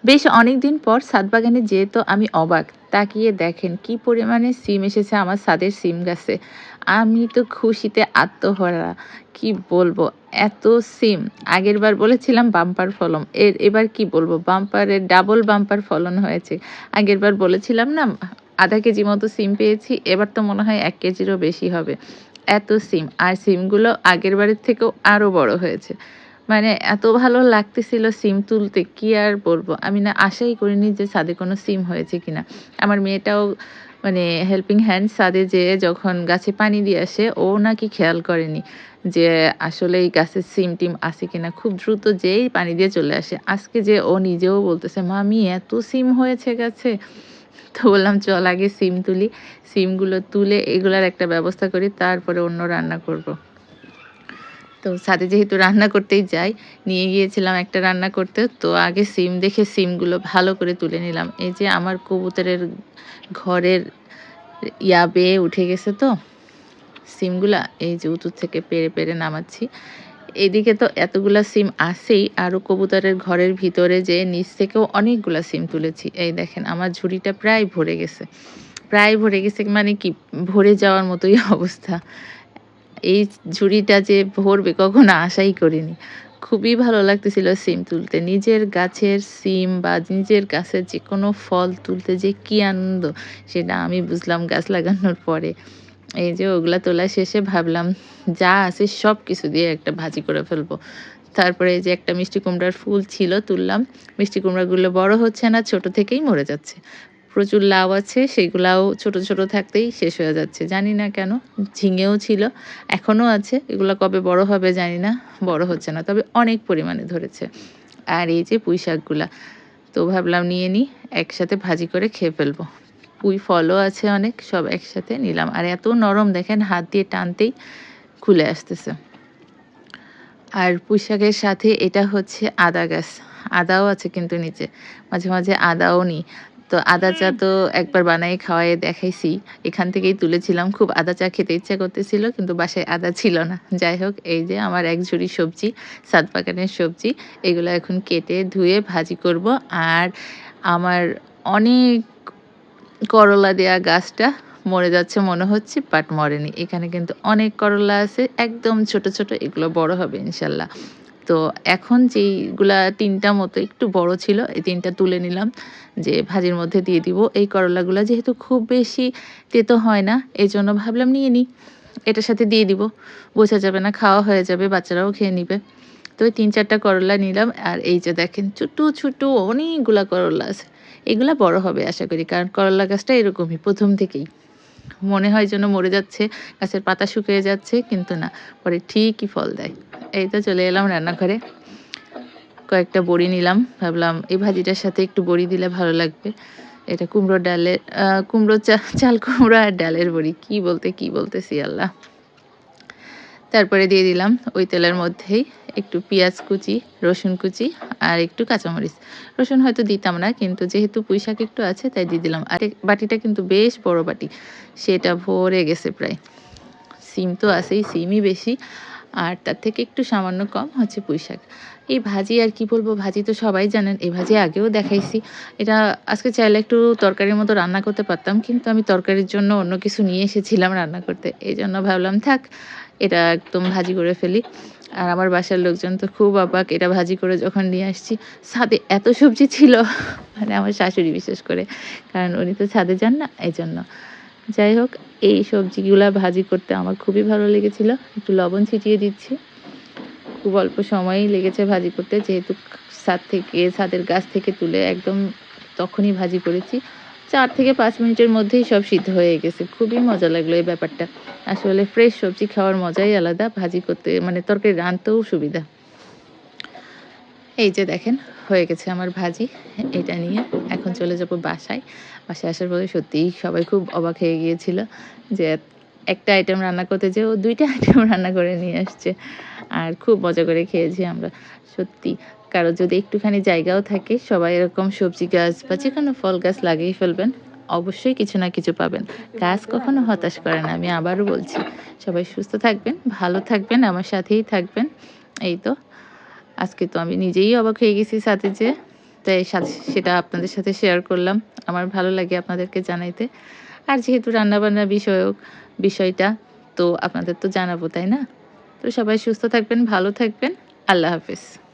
বেশ অনেকদিন পর ছাদ বাগানে যেয়ে তো আমি অবাক। তাকিয়ে দেখেন কি পরিমাণে সিম এসেছে আমার ছাদের সিম গাছে। আমি তো খুশিতে আত্মভরা। কি বলবো? এত সিম! আগেরবার বলেছিলাম বাম্পার ফলন। এবার কি বলবো? বাম্পারের ডাবল বাম্পার ফলন হয়েছে। আগেরবার বলেছিলাম না ০.৫ কেজি মতো সিম পেয়েছি। এবার তো মনে হয় ১ কেজিরও বেশি হবে। এত সিম। আর সিমগুলো আগেরবারের থেকেও আরো বড় হয়েছে। মানে এত ভালো লাগতেছিল সিম তুলতে, কি আর বলবো। আমি না আশাই করিনি যে ছাদে কোনো সিম হয়েছে কিনা। আমার মেয়েটাও মানে হেল্পিং হ্যান্ড ছাদে যেয়ে যখন গাছে পানি দিয়ে আসে, ও নাকি খেয়াল করেনি যে আসলে এই গাছে সিম-টিম আছে কিনা। খুব দ্রুত যেয়েই পানি দিয়ে চলে আসে। আজকে যে ও নিজেও বলতেছে, "মামি এত সিম হয়েছে গাছে।" তো বললাম, "চল আগে সিম তুলি। সিমগুলো তুলে এগুলার একটা ব্যবস্থা করি, তারপরে অন্য রান্না করব।" তো ছাদে যেহেতু রান্না করতেই যাই, নিয়ে গিয়েছিলাম একটা রান্না করতে। তো আগে সিম দেখে সিমগুলো ভালো করে তুলে নিলাম। এই যে আমার কবুতরের ঘরের বেয়ে উঠে গেছে তো সিমগুলা, এই যে উঁচু থেকে পেড়ে, পেড়ে নামাচ্ছি। এদিকে তো এতগুলা সিম আছেই, আরও কবুতরের ঘরের ভিতরে যেয়ে নিচ থেকেও অনেকগুলা সিম তুলেছি। এই দেখেন আমার ঝুড়িটা প্রায় ভরে গেছে। প্রায় ভরে গেছে মানে কি ভরে যাওয়ার মতোই অবস্থা। এই ঝুড়িটা যে ভরবে কখনো আশাই করিনি। খুবই ভালো লাগতেছিল সিম তুলতে। নিজের গাছের সিম বা নিজের গাছের যেকোনো ফল তুলতে যে কি আনন্দ, সেটা আমি বুঝলাম গাছ লাগানোর পরে। এই যে ওগুলা তোলা শেষে ভাবলাম যা আছে সবকিছু দিয়ে একটা ভাজি করে ফেলবো। তারপরে এই যে একটা মিষ্টি কুমড়ার ফুল ছিল তুললাম। মিষ্টি কুমড়াগুলো বড় হচ্ছে না, ছোট থেকেই মরে যাচ্ছে। প্রচুর লাউ আছে, সেগুলাও ছোট, ছোট থাকতেই শেষ হয়ে যাচ্ছে। জানি না কেন? ঝিঙেও ছিল, এখনো আছে। এগুলা কবে বড় হবে জানি না। বড় হচ্ছে না। তবে অনেক পরিমাণে ধরেছে। আর এই যে পুঁই শাকগুলা। তো ভাবলাম নিয়ে নিই, একসাথে ভাজি করে খেয়ে ফেলবো। পুঁই ফলও আছে অনেক, সব একসাথে নিলাম। আর এত নরম দেখেন হাত দিয়ে টানতেই খুলে আসতেছে। আর পুঁই শাকের সাথে এটা হচ্ছে আদা গাছ। আদাও আছে কিন্তু নিচে। মাঝে, মাঝে আদাও নিই। তো আদা চা তো একবার বানায়ে খাওয়ায়ে দেখাইছি। এখান থেকেই তুলেছিলাম। খুব আদা চা খেতে ইচ্ছা করতেছিল কিন্তু বাসায় আদা ছিল না। যাই হোক এই যে আমার এক ঝুড়ি সবজি, ছাদ বাগানের সবজি। এগুলো এখন কেটে ধুয়ে ভাজি করব। আর আমার অনেক করলা দেয়া গাছটা মরে যাচ্ছে মনে হচ্ছে, বাট মরেনি। এখানে কিন্তু অনেক করলা আছে, একদম ছোট, ছোট। এগুলো বড় হবে ইনশাল্লাহ। তো এখন যেইগুলা ৩ টা মতো একটু বড় ছিল, এই ৩ টা তুলে নিলাম যে ভাজির মধ্যে দিয়ে দিব। এই করলাগুলা যেহেতু খুব বেশি তেতো হয় না, এজন্য ভাবলাম নিয়ে নিই। এটার সাথে দিয়ে দিব। বোঝা যাবে না, খাওয়া হয়ে যাবে, বাচ্চারাও খেয়ে নিবে। তো ওই ৩-৪ টা করলা নিলাম। আর এই যে দেখেন ছোট, ছোট অনেকগুলা করলা আছে। এগুলা বড় হবে আশা করি। কারণ করলা গাছটা এরকমই ১ম থেকেই। মনে হয় যেন মরে যাচ্ছে, গাছের পাতা শুকিয়ে যাচ্ছে, কিন্তু না, পরে ঠিকই ফল দেয়। এই তো চলে এলাম রান্নাঘরে। কয়েকটা বড়ি নিলাম। ভাবলাম এই ভাজিটার সাথে একটু বড়ি দিলে ভালো লাগবে। এটা কুমড়োর ডালের কুমড়ো চাল কুমড়ো আর ডালের বড়ি। কি বলতেছি আল্লাহ! তারপরে দিয়ে দিলাম ওই তেলের মধ্যেই একটু পেঁয়াজ কুচি, রসুন কুচি আর একটু কাঁচামরিচ। রসুন হয়তো দিতাম না, কিন্তু যেহেতু পুঁই শাক একটু আছে তাই দিয়ে দিলাম। আর বাটিটা কিন্তু বেশ বড় বাটি। সেটা ভরে গেছে প্রায়। সিম তো আছেই, সিমই বেশি। আর তার থেকে একটু সামান্য কম হচ্ছে পুঁই শাক। এই ভাজি আর কি বলবো, ভাজি তো সবাই জানেন। এই ভাজি আগেও দেখাইছি। এটা আজকে চাইলে একটু তরকারির মতো রান্না করতে পারতাম। কিন্তু আমি তরকারির জন্য অন্য কিছু নিয়ে এসেছিলাম রান্না করতে। এজন্য ভাবলাম থাক, এটা একদম ভাজি করে ফেলি। আর আমার বাসার লোকজন তো খুব অবাক, এটা ভাজি করে যখন নিয়ে আসছি। ছাদে এত সবজি ছিল, মানে আমার শাশুড়ি বিশেষ করে। কারণ উনি তো ছাদে যান না, এজন্য। যাই হোক, এই সবজিগুলা ভাজি করতে আমার খুবই ভালো লেগেছিল। একটু লবণ ছিটিয়ে দিচ্ছি। খুব অল্প সময়ই লেগেছে ভাজি করতে, যেহেতু ছাদের গাছ থেকে তুলে একদম তখনই ভাজি করেছি। ৪ থেকে ৫ মিনিটের মধ্যেই সব সিদ্ধ হয়ে গেছে। খুবই মজা লাগলো এই ব্যাপারটা। আসলে ফ্রেশ সবজি খাওয়ার মজাই আলাদা। ভাজি করতে মানে তরকারি রাঁধতেও সুবিধা। এই যে দেখেন হয়ে গেছে আমার ভাজি। এটা নিয়ে এখন চলে যাব বাসায়। বাসায় আসার পরে সত্যিই সবাই খুব অবাক হয়ে গিয়েছিল যে একটা আইটেম রান্না করতে যেয়ে ও ২ টা আইটেম রান্না করে নিয়ে আসছে। আর খুব মজা করে খেয়েছি আমরা। সত্যি কারো যদি একটুখানি জায়গাও থাকে, সবাই এরকম সবজি গাছ বা যেকোনো ফল গাছ লাগিয়ে ফেলবেন। অবশ্যই কিছু না কিছু পাবেন। গাছ কখনো হতাশ করে না, আমি আবারও বলছি। সবাই সুস্থ থাকবেন, ভালো থাকবেন, আমার সাথেই থাকবেন। এই তো আজকে তো আমি নিজেই অবাক হয়ে গেছি ছাদে যেয়ে। তাই সেটা আপনাদের সাথে শেয়ার করলাম। আমার ভালো লাগে আপনাদেরকে জানাইতে। আর যেহেতু রান্নাবান্না বিষয়ক বিষয়টা, তো আপনাদের তো জানাবো, তাই না? তো সবাই সুস্থ থাকবেন, ভালো থাকবেন। আল্লাহ হাফেজ।